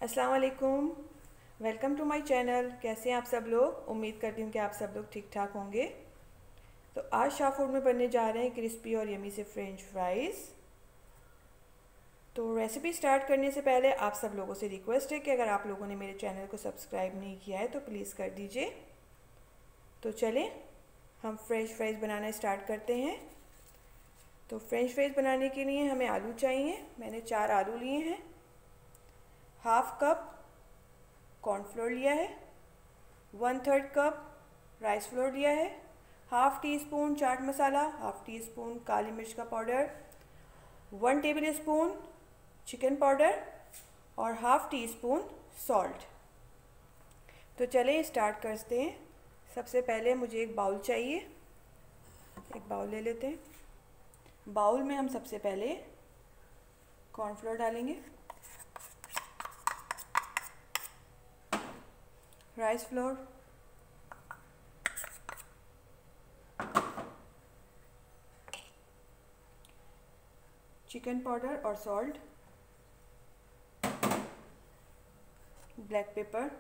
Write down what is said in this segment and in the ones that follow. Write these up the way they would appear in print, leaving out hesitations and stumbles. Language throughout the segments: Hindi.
अस्सलाम वालेकुम, वेलकम टू माय चैनल। कैसे हैं आप सब लोग? उम्मीद करती हूँ कि आप सब लोग ठीक ठाक होंगे। तो आज शाह फूड में बनने जा रहे हैं क्रिस्पी और यमी से फ्रेंच फ्राइज़। तो रेसिपी स्टार्ट करने से पहले आप सब लोगों से रिक्वेस्ट है कि अगर आप लोगों ने मेरे चैनल को सब्सक्राइब नहीं किया है तो प्लीज़ कर दीजिए। तो चलें हम फ्रेंच फ्राइज़ बनाना स्टार्ट करते हैं। तो फ्रेंच फ्राइज़ बनाने के लिए हमें आलू चाहिए। मैंने 4 आलू लिए हैं। हाफ कप कॉर्नफ्लोर लिया है, 1/3 कप राइस फ्लोर लिया है, half tea spoon chaat masala, half tea spoon काली मिर्च का powder, 1 table spoon chicken powder और हाफ़ टी स्पून सॉल्ट। तो चलें स्टार्ट करते हैं। सबसे पहले मुझे एक बाउल चाहिए। एक बाउल ले लेते हैं। बाउल में हम सबसे पहले कॉर्नफ्लोर डालेंगे, राइस फ्लोर, चिकन पाउडर और सॉल्ट, ब्लैक पेपर,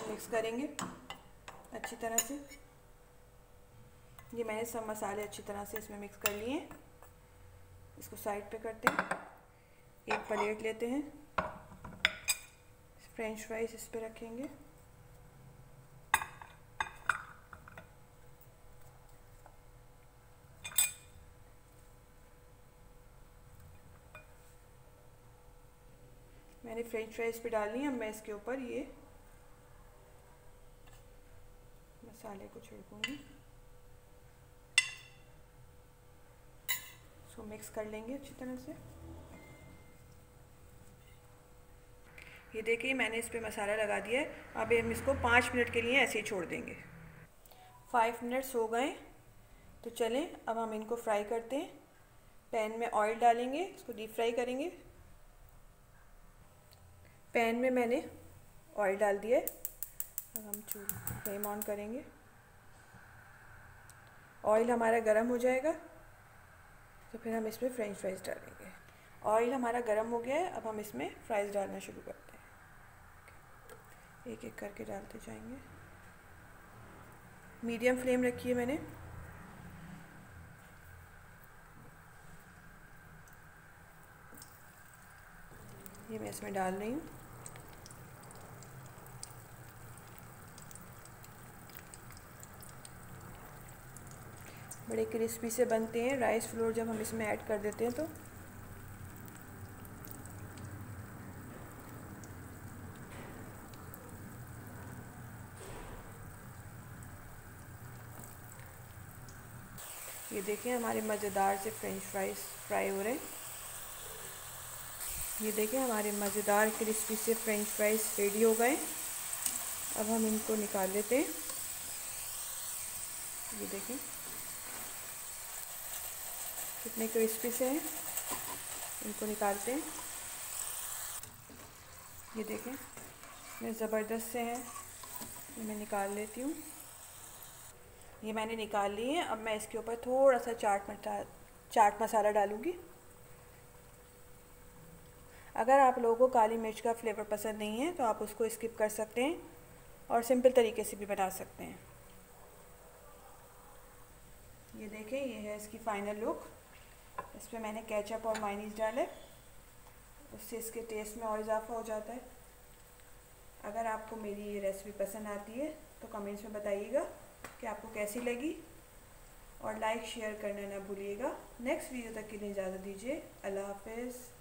मिक्स करेंगे अच्छी तरह से। ये मैंने सब मसाले अच्छी तरह से इसमें मिक्स कर लिए हैं। इसको साइड पे करते हैं। एक प्लेट लेते हैं, फ्रेंच फ्राइज इस पे रखेंगे। मैंने फ्रेंच फ्राइज पे डालनी है। अब मैं इसके ऊपर ये मसाले को छिड़कूंगी। इसको मिक्स कर लेंगे अच्छी तरह से। ये देखिए मैंने इस पे मसाला लगा दिया है। अब हम इसको 5 मिनट के लिए ऐसे ही छोड़ देंगे। 5 मिनट्स हो गए। तो चलें अब हम इनको फ्राई करते हैं। पैन में ऑयल डालेंगे, इसको डीप फ्राई करेंगे। पैन में मैंने ऑयल डाल दिया है। अब हम फ्लेम ऑन करेंगे। ऑयल हमारा गर्म हो जाएगा तो फिर हम इसमें फ्रेंच फ्राइज डालेंगे। ऑयल हमारा गर्म हो गया है। अब हम इसमें फ्राइज डालना शुरू करते हैं। एक एक करके डालते जाएंगे। मीडियम फ्लेम रखी है मैंने। ये मैं इसमें डाल रही हूँ। बड़े क्रिस्पी से बनते हैं राइस फ्लोर जब हम इसमें ऐड कर देते हैं तो। ये देखिए हमारे मज़ेदार से फ्रेंच फ्राइज फ्राई हो रहे हैं। ये देखिए हमारे मज़ेदार क्रिस्पी से फ्रेंच फ्राइज रेडी हो गए। अब हम इनको निकाल लेते हैं। ये देखिए कितने क्रिस्पी से हैं। इनको निकालते हैं। ये देखें ये ज़बरदस्त से हैं। ये मैं निकाल लेती हूँ। ये मैंने निकाल ली है। अब मैं इसके ऊपर थोड़ा सा चाट मसाला डालूँगी। अगर आप लोगों को काली मिर्च का फ्लेवर पसंद नहीं है तो आप उसको स्किप कर सकते हैं और सिंपल तरीके से भी बना सकते हैं। ये देखें ये है इसकी फ़ाइनल लुक। इस पर मैंने केचप और मायोनीज़ डाले, उससे इसके टेस्ट में और इजाफा हो जाता है। अगर आपको मेरी ये रेसिपी पसंद आती है तो कमेंट्स में बताइएगा कि आपको कैसी लगी और लाइक शेयर करना ना भूलिएगा। नेक्स्ट वीडियो तक के लिए इजाज़त दीजिए। अल्लाह हाफ़िज़।